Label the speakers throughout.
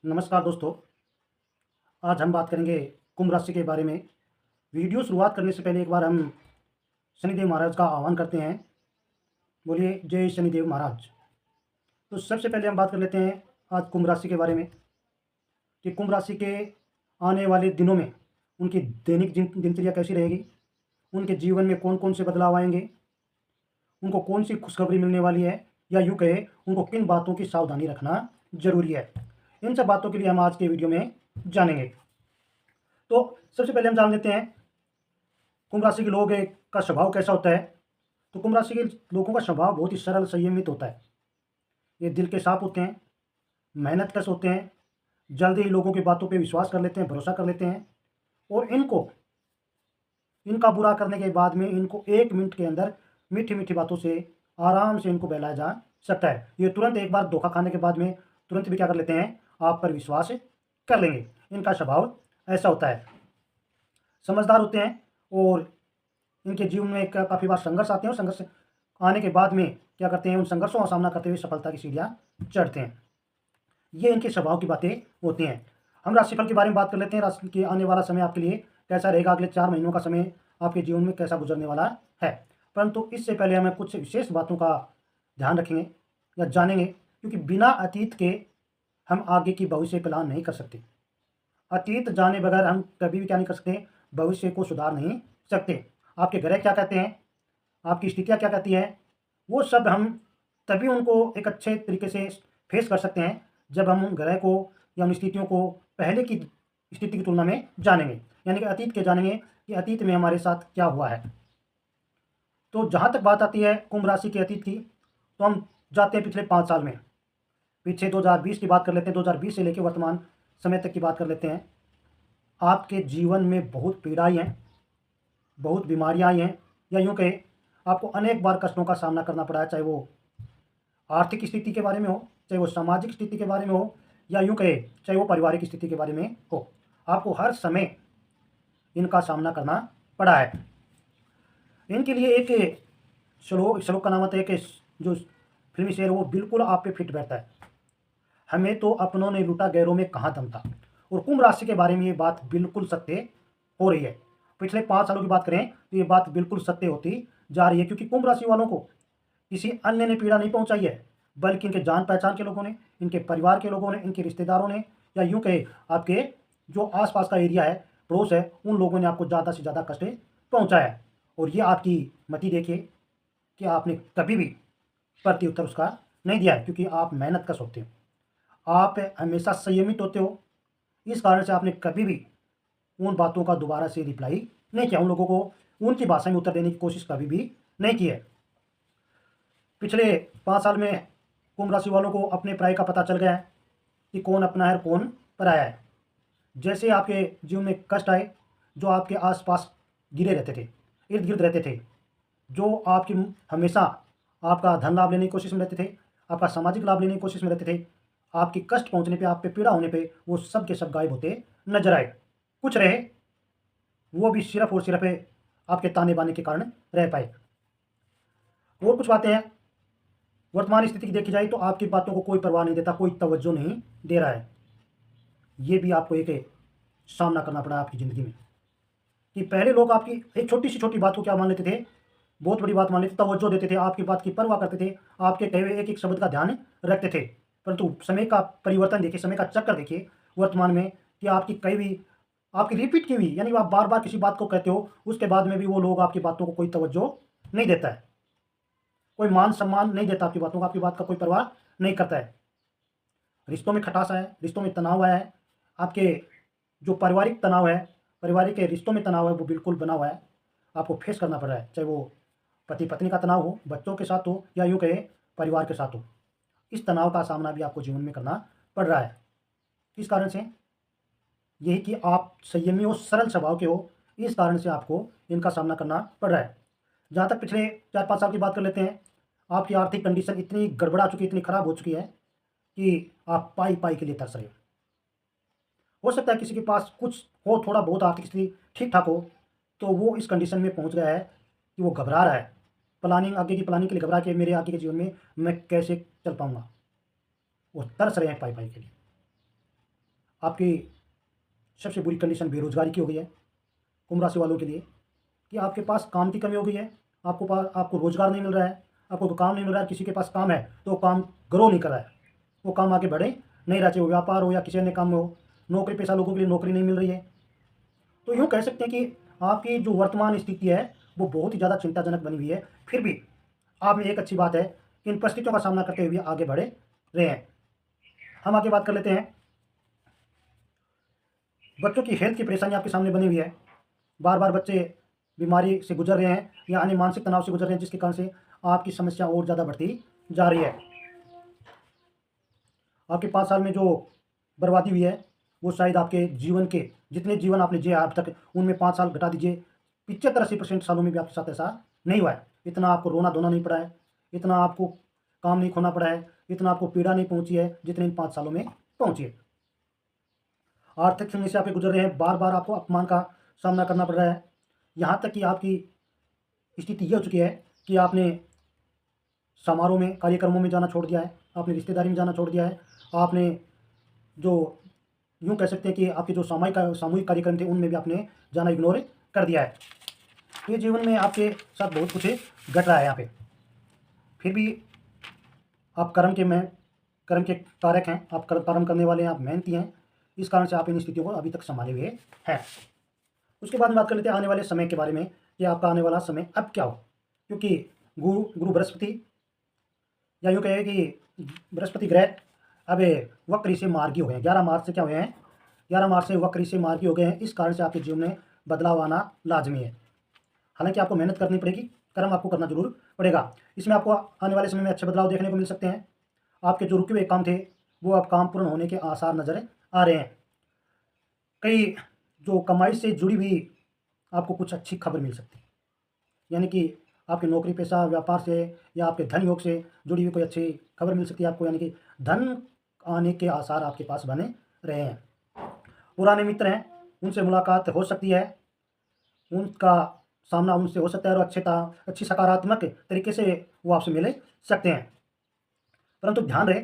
Speaker 1: नमस्कार दोस्तों। आज हम बात करेंगे कुंभ राशि के बारे में। वीडियो शुरुआत करने से पहले एक बार हम शनिदेव महाराज का आह्वान करते हैं। बोलिए जय शनिदेव महाराज। तो सबसे पहले हम बात कर लेते हैं आज कुंभ राशि के बारे में कि कुंभ राशि के आने वाले दिनों में उनकी दैनिक दिनचर्या कैसी रहेगी, उनके जीवन में कौन कौन से बदलाव आएंगे, उनको कौन सी खुशखबरी मिलने वाली है, या यूँ कहे उनको किन बातों की सावधानी रखना जरूरी है। इन सब बातों के लिए हम आज के वीडियो में जानेंगे। तो सबसे पहले हम जान लेते हैं कुंभ राशि के लोग का स्वभाव कैसा होता है। तो कुंभ राशि के लोगों का स्वभाव बहुत ही सरल संयमित होता है। ये दिल के साफ होते हैं, मेहनतकश होते हैं, जल्दी ही लोगों की बातों पे विश्वास कर लेते हैं, भरोसा कर लेते हैं, और इनका बुरा करने के बाद में इनको 1 मिनट के अंदर मीठी मीठी बातों से आराम से इनको बहलाया जा सकता है। ये तुरंत एक बार धोखा खाने के बाद में तुरंत भी क्या कर लेते हैं, आप पर विश्वास कर लेंगे। इनका स्वभाव ऐसा होता है। समझदार होते हैं और इनके जीवन में काफ़ी बार संघर्ष आते हैं, और संघर्ष आने के बाद में क्या करते हैं, उन संघर्षों का सामना करते हुए सफलता की सीढ़ियाँ चढ़ते हैं। ये इनके स्वभाव की बातें होती हैं। हम राशिफल के बारे में बात कर लेते हैं। राशि के आने वाला समय आपके लिए कैसा रहेगा, अगले 4 महीनों का समय आपके जीवन में कैसा गुजरने वाला है। परंतु इससे पहले हमें कुछ विशेष बातों का ध्यान रखेंगे या जानेंगे, क्योंकि बिना अतीत के हम आगे की भविष्य प्लान नहीं कर सकते। अतीत जाने बगैर हम कभी भी क्या नहीं कर सकते, भविष्य को सुधार नहीं सकते। आपके ग्रह क्या कहते हैं, आपकी स्थितियाँ क्या कहती हैं, वो सब हम तभी उनको एक अच्छे तरीके से फेस कर सकते हैं जब हम उन ग्रह को या उन स्थितियों को पहले की स्थिति की तुलना में जानेंगे, यानी कि अतीत के जानेंगे कि अतीत में हमारे साथ क्या हुआ है। तो जहाँ तक बात आती है कुंभ राशि के अतीत की, तो हम जाते हैं पिछले 5 साल में। पीछे 2020 की बात कर लेते हैं, 2020 से लेकर वर्तमान समय तक की बात कर लेते हैं। आपके जीवन में बहुत पीड़ाएँ हैं, बहुत बीमारियाँ आई हैं, या यूँ कहें आपको अनेक बार कष्टों का सामना करना पड़ा है, चाहे वो आर्थिक स्थिति के बारे में हो, चाहे वो सामाजिक स्थिति के बारे में हो, या यूँ कहें चाहे वो पारिवारिक स्थिति के बारे में हो। आपको हर समय इनका सामना करना पड़ा है। इनके लिए एक श्लोक श्लोक का नाम आता है कि जो फिल्मी शेर वो बिल्कुल आप पे फिट बैठता है। हमें तो अपनों ने लूटा, गैरों में कहाँ दम था। और कुंभ राशि के बारे में ये बात बिल्कुल सत्य हो रही है। पिछले 5 सालों की बात करें तो ये बात बिल्कुल सत्य होती जा रही है, क्योंकि कुंभ राशि वालों को किसी अन्य ने पीड़ा नहीं पहुंचाई है, बल्कि इनके जान पहचान के लोगों ने, इनके परिवार के लोगों ने, इनके रिश्तेदारों ने, या यूँ कहे आपके जो आसपास का एरिया है, पड़ोस है, उन लोगों ने आपको ज़्यादा से ज़्यादा कष्ट पहुंचाया है। और ये आपकी मति देखिए कि आपने कभी भी प्रत्युत्तर उसका नहीं दिया है, क्योंकि आप मेहनत कश होते हो, आप हमेशा संयमित होते हो। इस कारण से आपने कभी भी उन बातों का दोबारा से रिप्लाई नहीं किया, उन लोगों को उनकी भाषा में उत्तर देने की कोशिश कभी भी नहीं की है। पिछले 5 साल में कुंभ राशि वालों को अपने पराये का पता चल गया है कि कौन अपना है और कौन पराया है। जैसे आपके जीवन में कष्ट आए, जो आपके आसपास गिरे रहते थे, इर्द गिर्द रहते थे, जो आपकी हमेशा आपका धन लाभ लेने की कोशिश में रहते थे, आपका सामाजिक लाभ लेने की कोशिश में रहते थे, आपकी कष्ट पहुंचने पे, आप पे पीड़ा होने पे वो सब के सब गायब होते नजर आए। कुछ रहे, वो भी सिर्फ और सिर्फ आपके ताने बाने के कारण रह पाए। और कुछ बातें हैं, वर्तमान स्थिति की देखी जाए तो आपकी बातों को कोई परवाह नहीं देता, कोई तवज्जो नहीं दे रहा है। ये भी आपको एक सामना करना पड़ा आपकी ज़िंदगी में, कि पहले लोग आपकी एक छोटी से छोटी बात को क्या मान लेते थे, बहुत बड़ी बात मान लेते, तवज्जो देते थे, आपकी बात की परवाह करते थे, आपके कहे हुए एक एक शब्द का ध्यान रखते थे। परंतु समय का परिवर्तन देखिए, समय का चक्कर देखिए वर्तमान में, कि आपकी कई भी आपकी रिपीट की हुई, यानी आप बार बार किसी बात को कहते हो, उसके बाद में भी वो लोग आपकी बातों को कोई तवज्जो नहीं देता है, कोई मान सम्मान नहीं देता आपकी बातों का, आपकी बात का कोई परवाह नहीं करता है। रिश्तों में खटास आया है, रिश्तों में तनाव आया है, आपके जो पारिवारिक तनाव है, पारिवारिक के रिश्तों में तनाव है, वो बिल्कुल बना हुआ है, आपको फेस करना पड़ रहा है, चाहे वो पति पत्नी का तनाव हो, बच्चों के साथ हो, या यूँ कहें परिवार के साथ हो। इस तनाव का सामना भी आपको जीवन में करना पड़ रहा है। किस कारण से? यही कि आप संयमी और सरल स्वभाव के हो, इस कारण से आपको इनका सामना करना पड़ रहा है। जहाँ तक पिछले 4-5 साल की बात कर लेते हैं, आपकी आर्थिक कंडीशन इतनी गड़बड़ा चुकी, इतनी खराब हो चुकी है कि आप पाई पाई के लिए तरस रहे हो सकता है किसी के पास कुछ हो, थोड़ा बहुत आर्थिक स्थिति ठीक ठाक हो, तो वो इस कंडीशन में पहुंच गया है कि वो घबरा रहा है, प्लानिंग आगे की प्लानिंग के लिए घबरा के मेरे आगे के जीवन में मैं कैसे चल पाऊंगा, और तरस रहे हैं पाई पाई के लिए। आपकी सबसे बुरी कंडीशन बेरोज़गारी की हो गई है कुंभ राशि वालों के लिए, कि आपके पास काम की कमी हो गई है। आपको रोज़गार नहीं मिल रहा है, आपको काम नहीं मिल रहा है। किसी के पास काम है तो वो काम ग्रो नहीं कर रहा है, वो काम आगे बढ़े नहीं रहा, चाहे वो व्यापार हो या किसी अन्य काम में हो। नौकरी पेशा लोगों के लिए नौकरी नहीं मिल रही है। तो यूँ कह सकते हैं कि आपकी जो वर्तमान स्थिति है वो बहुत ही ज़्यादा चिंताजनक बनी हुई है। फिर भी आप में एक अच्छी बात है कि इन परिस्थितियों का सामना करते हुए आगे बढ़े रहे हैं। हम आगे बात कर लेते हैं। बच्चों की हेल्थ की परेशानी आपके सामने बनी हुई है। बार बार बच्चे बीमारी से गुजर रहे हैं या अन्य मानसिक तनाव से गुजर रहे हैं, जिसके कारण से आपकी समस्या और ज़्यादा बढ़ती जा रही है। आपके 5 साल में जो बर्बादी हुई है वो शायद आपके जीवन के जितने जीवन आपने जिए अब तक, उनमें 5 साल घटा दीजिए, 75-80% सालों में भी आपके साथ ऐसा नहीं हुआ है। इतना आपको रोना धोना नहीं पड़ा है, इतना आपको काम नहीं खोना पड़ा है, इतना आपको पीड़ा नहीं पहुंची है जितने इन 5 सालों में पहुंची है। आर्थिक समय से आप गुजर रहे हैं, बार बार आपको अपमान का सामना करना पड़ रहा है। यहाँ तक कि आपकी स्थिति ये हो चुकी है कि आपने समारोह में, कार्यक्रमों में जाना छोड़ दिया है, आपने रिश्तेदारी में जाना छोड़ दिया है, आपने जो यूँ कह सकते हैं कि आपके जो सामूहिक कार्यक्रम थे उनमें भी आपने जाना इग्नोर कर दिया है। ये जीवन में आपके साथ बहुत कुछ घट रहा है यहाँ पे। फिर भी आप कर्म के कारक हैं, आप कर्म करने वाले हैं, आप मेहनती हैं, इस कारण से आप इन स्थितियों को अभी तक संभाले हुए हैं। उसके बाद में बात कर लेते हैं आने वाले समय के बारे में कि आपका आने वाला समय अब क्या हो, क्योंकि गुरु गुरु बृहस्पति, या यूँ कहें कि बृहस्पति ग्रह अब वक्री से मार्गी हो गए हैं। 11 मार्च से क्या हुए हैं, 11 मार्च से वक्री से मार्गी हो गए हैं। इस कारण से आपके जीवन में बदलाव आना लाजमी है। हालांकि आपको मेहनत करनी पड़ेगी, कर्म आपको करना जरूर पड़ेगा। इसमें आपको आने वाले समय में अच्छे बदलाव देखने को मिल सकते हैं। आपके जो रुके हुए काम थे वो अब काम पूर्ण होने के आसार नजर आ रहे हैं। कई जो कमाई से जुड़ी हुई आपको कुछ अच्छी खबर मिल सकती है, यानी कि आपके नौकरी पेशा व्यापार से या आपके धन योग से जुड़ी हुई कोई अच्छी खबर मिल सकती है आपको, यानी कि धन आने के आसार आपके पास बने रहे हैं। पुराने मित्र हैं, उनसे मुलाकात हो सकती है, उनका सामना उनसे हो सकता है और अच्छी सकारात्मक तरीके से वो आपसे मिल सकते हैं। परंतु ध्यान रहे,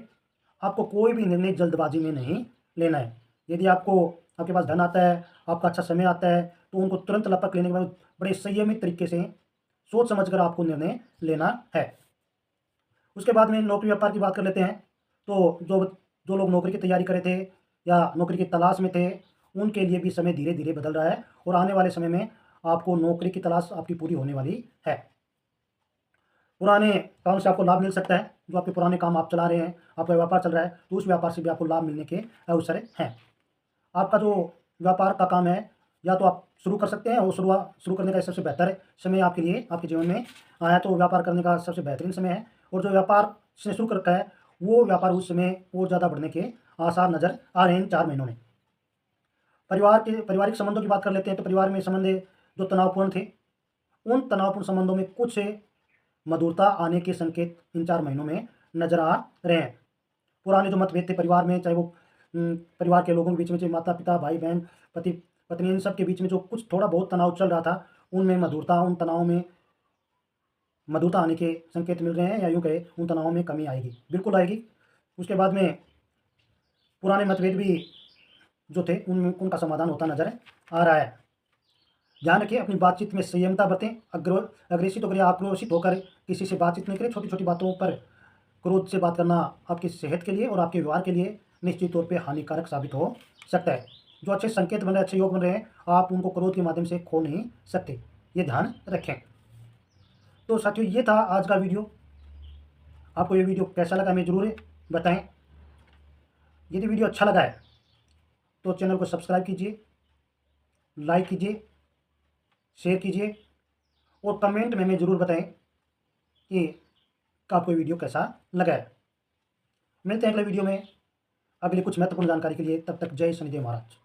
Speaker 1: आपको कोई भी निर्णय जल्दबाजी में नहीं लेना है। यदि आपके पास धन आता है, आपका अच्छा समय आता है, तो उनको तुरंत लपक लेने के बाद बड़े संयमित तरीके से सोच समझकर आपको निर्णय लेना है। उसके बाद में नौकरी व्यापार की बात कर लेते हैं। तो जो जो लोग नौकरी की तैयारी कर रहे थे या नौकरी की तलाश में थे, उनके लिए भी समय धीरे धीरे बदल रहा है और आने वाले समय में आपको नौकरी की तलाश आपकी पूरी होने वाली है। पुराने काम से आपको लाभ मिल सकता है। जो आपके पुराने काम आप चला रहे हैं, आपका व्यापार चल रहा है, तो उस व्यापार से भी आपको लाभ मिलने के अवसर हैं। आपका जो व्यापार का काम है, या तो आप शुरू कर सकते हैं, और शुरू करने का सबसे बेहतर समय आपके लिए आपके जीवन में आया तो व्यापार करने का सबसे बेहतरीन समय है। और जो व्यापार जिसने शुरू कर रखा है वो व्यापार उस समय और ज़्यादा बढ़ने के आसार नज़र आ रहे हैं इन 4 महीनों में। पारिवारिक संबंधों की बात कर लेते हैं। तो परिवार में संबंध जो तनावपूर्ण थे, उन तनावपूर्ण संबंधों में कुछ मधुरता आने के संकेत इन 4 महीनों में नजर आ रहे हैं। पुराने जो मतभेद थे परिवार में, चाहे वो परिवार के लोगों के बीच में, चाहे माता पिता भाई बहन पति पत्नी, इन सब के बीच में जो कुछ थोड़ा बहुत तनाव चल रहा था, उनमें मधुरता, उन तनावों में मधुरता आने के संकेत मिल रहे हैं, या यूँ कहे उन तनावों में कमी आएगी, बिल्कुल आएगी। उसके बाद में पुराने मतभेद भी जो थे उनका समाधान होता नजर आ रहा है। ध्यान रखिए, अपनी बातचीत में संयमता बरतें। अग्रेसित होकर या आक्रोशित होकर किसी से बातचीत नहीं करें। छोटी छोटी बातों पर क्रोध से बात करना आपकी सेहत के लिए और आपके व्यवहार के लिए निश्चित तौर पे हानिकारक साबित हो सकता है। जो अच्छे संकेत बन रहे हैं, अच्छे योग बन रहे हैं, आप उनको क्रोध के माध्यम से खो नहीं सकते, ये ध्यान रखें। तो साथियों, ये था आज का वीडियो। आपको ये वीडियो कैसा लगा हमें ज़रूर बताएं। यदि वीडियो अच्छा लगा है तो चैनल को सब्सक्राइब कीजिए, लाइक कीजिए, शेयर कीजिए और कमेंट में हमें ज़रूर बताएं कि आपको ये वीडियो कैसा लगा है। मिलते हैं अगले वीडियो में अगली कुछ महत्वपूर्ण जानकारी के लिए। तब तक जय शनिदेव महाराज।